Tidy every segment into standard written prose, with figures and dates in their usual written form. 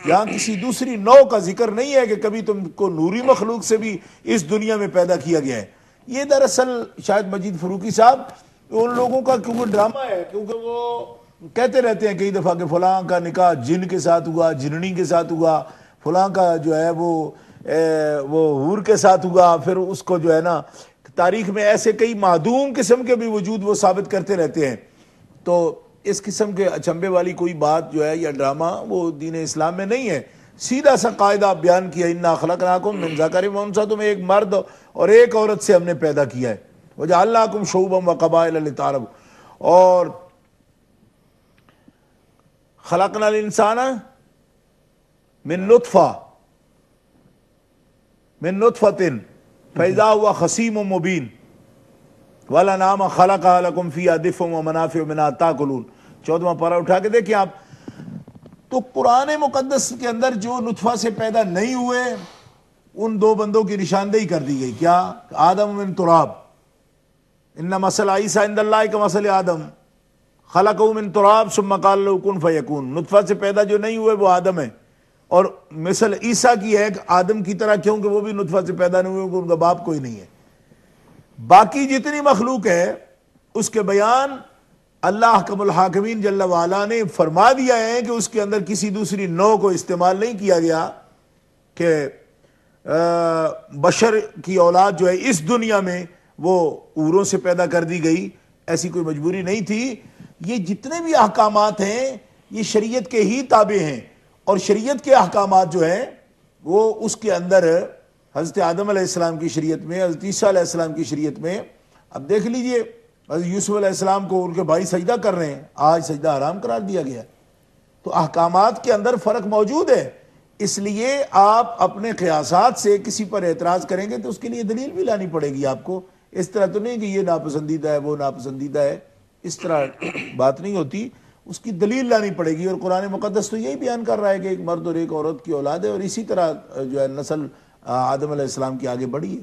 یہاں کسی دوسری نوع کا ذکر نہیں ہے کہ کبھی تم کو نوری مخلوق سے بھی اس دنیا میں پیدا کیا گیا ہے. یہ دراصل شاید مجید فروقی صاحب ان لوگوں کا کیونکہ ڈرامہ ہے، کیونکہ وہ کہتے رہتے ہیں کئی دفعہ کہ فلاں کا نکاح جن کے ساتھ ہوا، جننی کے ساتھ ہوا، فلاں کا جو ہے وہ حور کے ساتھ ہوا. پھر اس کو جو ہے نا تاریخ میں ایسے کئی معدوم قسم کے بھی وجود وہ ثابت کرتے رہتے ہیں. تو اس قسم کے اچنبے والی کوئی بات جو ہے یا ڈرامہ وہ دین اسلام میں نہیں ہے. سیدھا سا قاعدہ بیان کیا، انا خلقناکم من ذکر و انثی، تمہیں ایک مرد اور ایک عورت سے ہم نے پیدا کیا ہے. وجعلناکم شعوبا وقبائل لتعارفوا، اور خلقنا الانسان من نطفۃ فاذا هو خصیم مبین والانعام خلقها لکم فیہا دفء ومنافع منہا تاکلون. 14واں پارہ اٹھا کے دیکھیں آپ. تو قرآن مقدس کے اندر جو نطفہ سے پیدا نہیں ہوئے ان دو بندوں کی نشاندہی کر دی گئی. کیا؟ آدم من تراب، ان مثل عیسیٰ عند اللہ کمثل آدم خلقہ من تراب ثم قال له کن فیکون. نطفہ سے پیدا جو نہیں ہوئے وہ آدم ہے، اور مثل عیسیٰ کی ہے آدم کی طرح، کیونکہ وہ بھی نطفہ سے پیدا نہیں ہوئے، ان کا باپ کوئی نہیں ہے. باقی جتنی مخلوق ہے اس کے بیان اللہ حکم الحاکمین جل وعلا نے فرما دیا ہے کہ اس کے اندر کسی دوسری نوع کو استعمال نہیں کیا گیا کہ بشر کی اولاد جو ہے اس دنیا میں وہ اوروں سے پیدا کر دی گئی، ایسی کوئی مجبوری نہیں تھی. یہ جتنے بھی احکامات ہیں یہ شریعت کے ہی تابع ہیں، اور شریعت کے احکامات جو ہیں وہ اس کے اندر حضرت آدم علیہ السلام کی شریعت میں، حضرت عیسیٰ علیہ السلام کی شریعت میں. اب دیکھ لیجئے حضرت یوسف علیہ السلام کو ان کے بھائی سجدہ کر رہے ہیں، آج سجدہ حرام قرار دیا گیا. تو احکامات کے اندر فرق موجود ہے. اس لیے آپ اپنے قیاسات سے کسی پر اعتراض کریں گے تو اس کے لیے دلیل بھی لانی پڑے گی آپ کو. اس طرح تو نہیں کہ یہ ناپسندیدہ ہے وہ ناپسندیدہ ہے، اس طرح بات نہیں ہوتی. اس کی دلیل لانی پڑے گی. اور قرآن مقدس تو یہی بیان کر رہا ہے کہ ایک مرد اور ایک عورت کی اولاد ہے، اور اسی طرح جو ہے نسل آدم علیہ السلام کی آگے بڑھی ہے.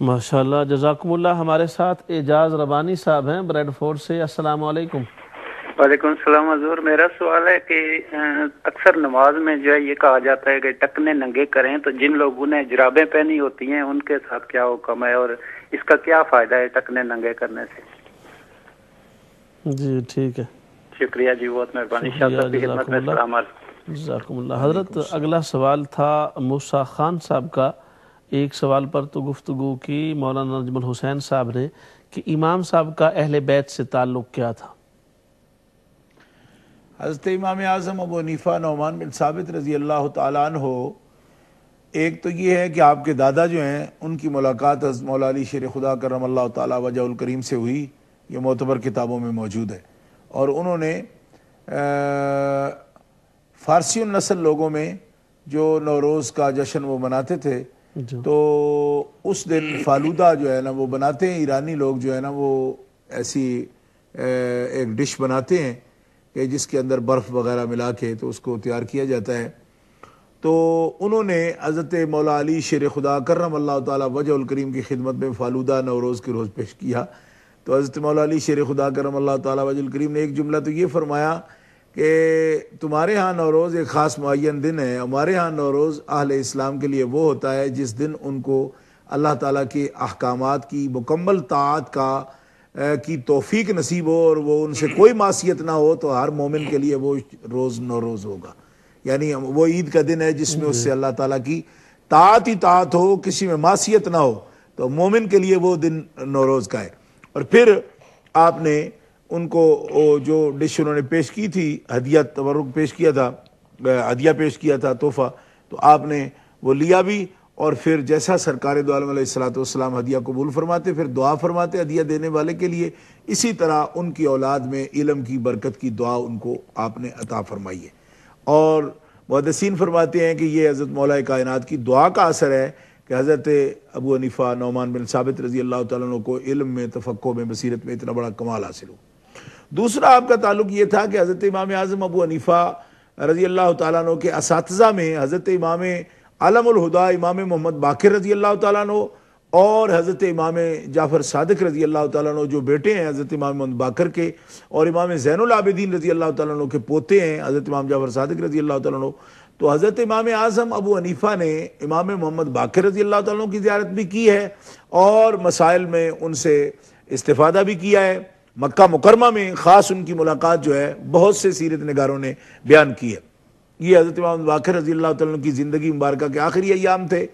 ماشاءاللہ، جزاکم اللہ. ہمارے ساتھ اعجاز ربانی صاحب ہیں بریڈ فورڈ سے. السلام علیکم. وعلیکم السلام حضور. میرا سوال ہے کہ اکثر نماز میں جو ہے یہ کہا جاتا ہے کہ ٹکنے ننگے کریں، تو جن لوگوں نے جرابیں پہنی ہوتی ہیں ان کے ساتھ کیا حکم ہے، اور اس کا کیا فائدہ ہے ٹکنے ننگے کرنے سے؟ جی ٹھیک ہے، شکریہ جی، بہت مہربانی. خدمت میں سلام علیکم. جزاکم اللہ. حضرت اگلا سوال تھا موسیٰ خان صاحب کا. ایک سوال پر تو گفتگو کی مولانا نجم الحسین صاحب نے کہ امام صاحب کا اہل بیت سے تعلق کیا تھا؟ حضرت امام اعظم ابو حنیفہ نعمان بن ثابت رضی اللہ تعالیٰ عنہ، ایک تو یہ ہے کہ آپ کے دادا جو ہیں ان کی ملاقات حضرت مولا علی شیر خدا کرم اللہ تعالیٰ وجہ الکریم سے ہوئی. یہ معتبر کتابوں میں موجود ہے. اور انہوں نے فارسی النسل لوگوں میں جو نوروز کا جشن وہ مناتے تھے، تو اس دن فالودہ جو ہے نا وہ بناتے ہیں. ایرانی لوگ جو ہے نا وہ ایسی ایک ڈش بناتے ہیں کہ جس کے اندر برف وغیرہ ملا کے تو اس کو تیار کیا جاتا ہے. تو انہوں نے حضرت مولا علی شیر خدا کرم اللہ تعالیٰ وجہ الکریم کی خدمت میں فالودہ نوروز کے روز پیش کیا. تو حضرت مولا علی شیر خدا کرم اللہ تعالیٰ وجہ الکریم نے ایک جملہ تو یہ فرمایا کہ تمہارے ہاں نوروز ایک خاص معین دن ہے، ہمارے ہاں نوروز اہل اسلام کے لیے وہ ہوتا ہے جس دن ان کو اللہ تعالیٰ کے احکامات کی مکمل طاعت کی توفیق نصیب ہو، اور وہ ان سے کوئی معصیت نہ ہو. تو ہر مومن کے لیے وہ روز نوروز ہوگا. یعنی وہ عید کا دن ہے جس میں اس سے اللہ تعالیٰ کی طاعت ہی طاعت ہو، کسی میں معصیت نہ ہو. تو مومن کے لیے وہ دن نوروز کا ہے. اور پھر آپ نے ان کو جو ڈش انہوں نے پیش کی تھی، ہدیہ تبرک پیش کیا تھا، ہدیہ پیش کیا تھا، تحفہ، تو آپ نے وہ لیا بھی. اور پھر جیسا سرکار دو عالم علیہ السلام ہدیہ قبول فرماتے، پھر دعا فرماتے ہدیہ دینے والے کے لیے، اسی طرح ان کی اولاد میں علم کی برکت کی دعا ان کو آپ نے عطا فرمائی ہے. اور محدثین فرماتے ہیں کہ یہ حضرت مولا کائنات کی دعا کا اثر ہے کہ حضرت ابو حنیفہ نعمان بن ثابت رضی اللہ تعالیٰ عنہ کو علم میں، تفقہ میں، بصیرت میں اتنا بڑا کمال حاصل ہو. دوسرا آپ کا تعلق یہ تھا کہ حضرت امام اعظم ابو حنیفہ رضی اللہ تعالیٰ عنہ کے اساتذہ میں حضرت امام علم الہدا امام محمد باقر رضی اللہ تعالیٰ عنہ اور حضرت امام جعفر صادق رضی اللہ تعالیٰ عنہ جو بیٹے ہیں حضرت امام محمد باقر کے، اور امام زین العابدین رضی اللہ تعالیٰ عنہ کے پوتے ہیں حضرت امام جعفر صادق رضی اللہ تعالیٰ عنہ، تو حضرت امام اعظم ابو حنیفہ نے امام محمد باقر رضی اللہ تعالیٰ عنہ کی زیارت بھی کی ہے اور مسائل میں ان سے استفادہ بھی کیا ہے۔ مکہ مکرمہ میں خاص ان کی ملاقات جو ہے بہت سے سیرت نگاروں نے بیان کی ہے۔ یہ حضرت امام باقر رضی اللہ تعالیٰ عنہ کی زندگی مبارکہ کے آخری ایام تھے،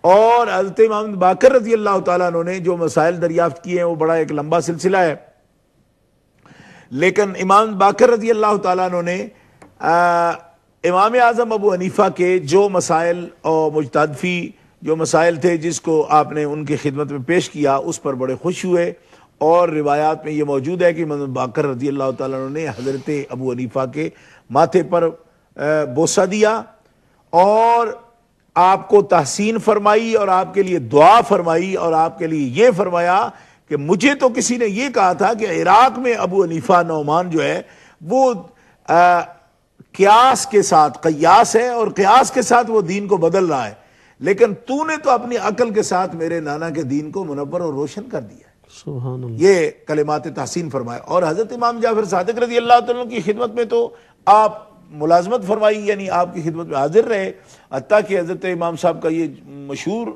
اور حضرت امام باقر رضی اللہ تعالیٰ عنہ نے جو مسائل دریافت کیے ہیں وہ بڑا ایک لمبا سلسلہ ہے، لیکن امام باقر رضی اللہ تعالیٰ عنہ نے امام اعظم ابو حنیفہ کے جو مسائل اور مجتہد فی جو مسائل تھے جس کو آپ نے ان کی خدمت میں پیش کیا اس پر بڑے خوش ہوئے، اور روایات میں یہ موجود ہے کہ امام باقر رضی اللہ تعالیٰ عنہ نے حضرت ابو حنیفہ کے ماتھے پر بوسہ دیا اور آپ کو تحسین فرمائی اور آپ کے لیے دعا فرمائی، اور آپ کے لیے یہ فرمایا کہ مجھے تو کسی نے یہ کہا تھا کہ عراق میں ابو حنیفہ نعمان جو ہے وہ قیاس کے ساتھ قیاس ہے اور قیاس کے ساتھ وہ دین کو بدل رہا ہے، لیکن تو نے تو اپنی عقل کے ساتھ میرے نانا کے دین کو منور اور روشن کر دیا ہے۔ سبحان اللہ۔ یہ کلمات تحسین فرمائے، اور حضرت امام جعفر صادق رضی اللہ تعالیٰ عنہ کی خدمت میں تو آپ ملازمت فرمائی، یعنی آپ کی خدمت میں حاضر رہے، حتیٰ کہ حضرت امام صاحب کا یہ مشہور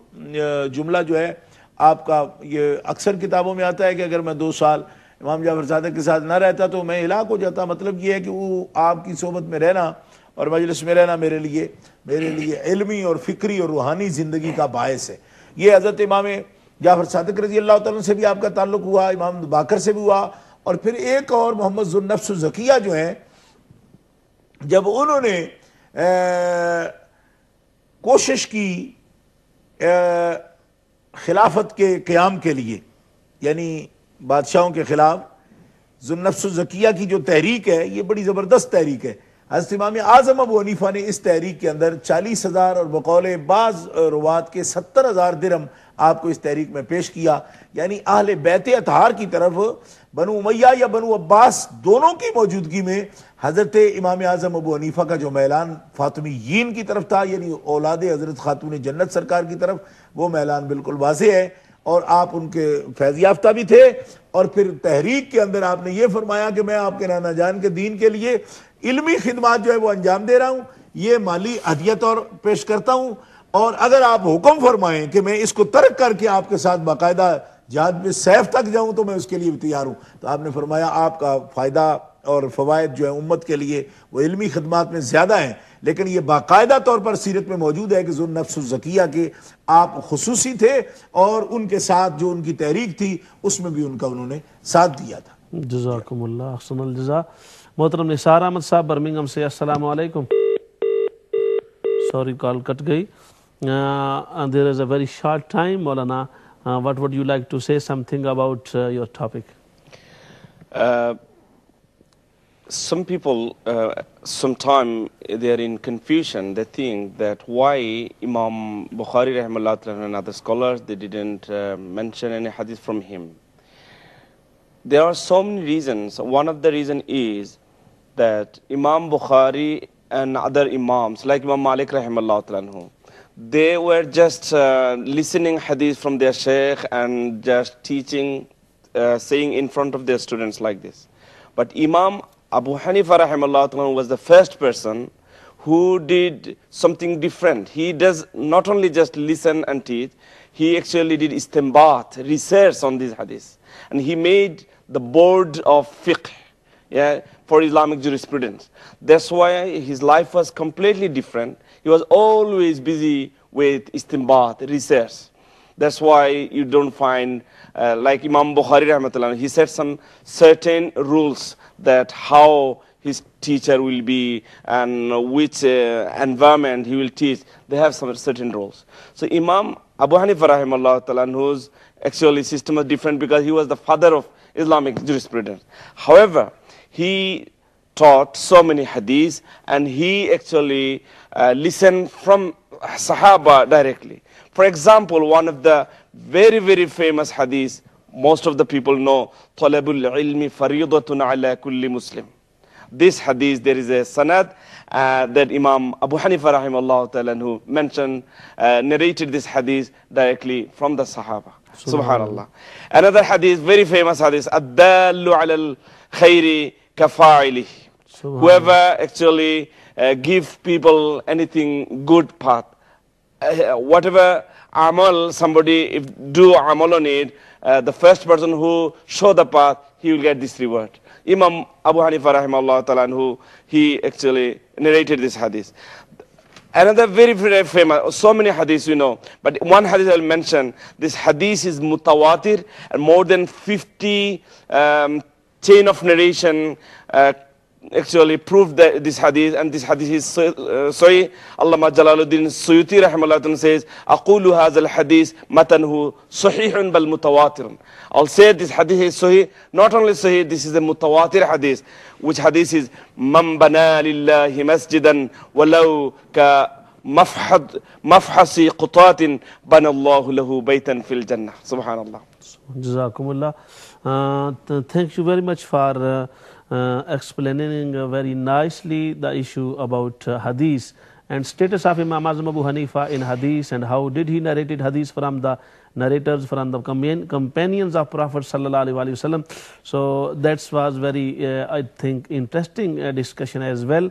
جملہ جو ہے آپ کا یہ اکثر کتابوں میں آتا ہے کہ اگر میں 2 سال امام جعفر صادق کے ساتھ نہ رہتا تو میں ہلاک ہو جاتا۔ مطلب یہ ہے کہ وہ آپ کی صحبت میں رہنا اور مجلس میں رہنا میرے لیے علمی اور فکری اور روحانی زندگی کا باعث ہے۔ یہ حضرت امام جعفر صادق رضی اللہ تعالیٰ سے بھی آپ کا تعلق ہوا، امام باقر سے بھی ہوا، اور پھر ایک اور محمد ذو النفس الزکیہ جو ہیں، جب انہوں نے کوشش کی خلافت کے قیام کے لیے، یعنی بادشاہوں کے خلاف، ذو النفس الزکیہ کی جو تحریک ہے یہ بڑی زبردست تحریک ہے۔ حضرت امام اعظم ابو حنیفہ نے اس تحریک کے اندر 40,000 اور بقول بعض روات کے 70,000 درہم آپ کو اس تحریک میں پیش کیا، یعنی اہل بیت اطہار کی طرف بنو امیہ یا بنو عباس دونوں کی موجودگی میں حضرت امام اعظم ابو حنیفہ کا جو میلان فاطمیین کی طرف تھا، یعنی اولاد حضرت خاتون جنت سرکار کی طرف، وہ میلان بالکل واضح ہے، اور آپ ان کے فیض یافتہ بھی تھے۔ اور پھر تحریک کے اندر آپ نے یہ فرمایا کہ میں آپ کے نانا جان کے دین کے لیے علمی خدمات جو ہے وہ انجام دے رہا ہوں، یہ مالی ہدیت اور پیش کرتا ہوں، اور اگر آپ حکم فرمائیں کہ میں اس کو ترک کر کے آپ کے ساتھ باقاعدہ جہاد میں سیف تک جاؤں تو میں اس کے لیے بھی تیار ہوں۔ تو آپ نے فرمایا آپ کا فائدہ اور فوائد جو ہے امت کے لیے وہ علمی خدمات میں زیادہ ہیں، لیکن یہ باقاعدہ طور پر سیرت میں موجود ہے کہ ذو النفس الزکیہ کے آپ خصوصی تھے، اور ان کے ساتھ جو ان کی تحریک تھی اس میں بھی ان کا انہوں نے ساتھ دیا تھا۔ جزاکم اللہ، احسن الجزا۔ محترم نثار احمد صاحب برمنگھم سے، السلام علیکم۔ سوری کال کٹ گئی۔ There is a very short time, Maulana. What would you like to say something about your topic? Some people, sometime they are in confusion. They think that why Imam Bukhari rahimahullah ta'ala and other scholars, they didn't mention any hadith from him. There are so many reasons. One of the reason is that Imam Bukhari and other imams, like Imam Malik rahimahullah ta'ala, they were just listening hadith from their sheikh and just teaching, saying in front of their students like this. But Imam Abu Hanifa rahimahullah was the first person who did something different. He does not only just listen and teach, he actually did istinbat, research on these hadiths. And he made the board of fiqh, for Islamic jurisprudence. That's why his life was completely different. He was always busy with istinbat, research. That's why you don't find, like Imam Bukhari rahmatullah, he set some certain rules that how his teacher will be and which environment he will teach. They have some certain rules. So Imam Abu Hanifa rahimahullah ta'ala, whose actually system was different because he was the father of Islamic jurisprudence. However, he taught so many hadiths and he actually listened from Sahaba directly. For example, one of the very, very famous hadiths, most of the people know, طَلَبُ الْعِلْمِ فَرِيضَةٌ عَلَى كُلِّ Muslim. this hadith, there is a sanad that Imam Abu Hanifa rahimahullah ta'ala who mentioned, narrated this hadith directly from the Sahaba. Subhanallah. Another hadith, very famous hadith, Ad-dallu ala al-khayri kafa'ilih. Whoever actually give people anything good path, whatever amal somebody if do amal on it, the first person who show the path, he will get this reward. Imam Abu Hanifa rahimahullah ta'ala who he actually narrated this hadith. Another very, very famous, so many hadiths we know, but one hadith I will mention. This hadith is mutawatir, and more than 50 chain of narration actually proved that this hadith, and this hadith is Sahih. Allama Jalaluddin Suyuti rahimahullah says, "Aqulu hadha al-hadith matanhu sahihun bal mutawatir." I'll say this hadith is Sahih. Not only Sahih, this is a mutawatir hadith. Which hadith is, "Man bana lillahi masjidan walau ka mafhasi qutatin bana Allahu lahu baytan fil jannah." Subhanallah. Jazakumullah. Thank you very much for explaining very nicely the issue about hadith and status of Imam Azam Abu Hanifa in hadith, and how did he narrated hadith from the narrators, from the companions of Prophet sallallahu alaihi wasallam. So that was very I think interesting discussion as well.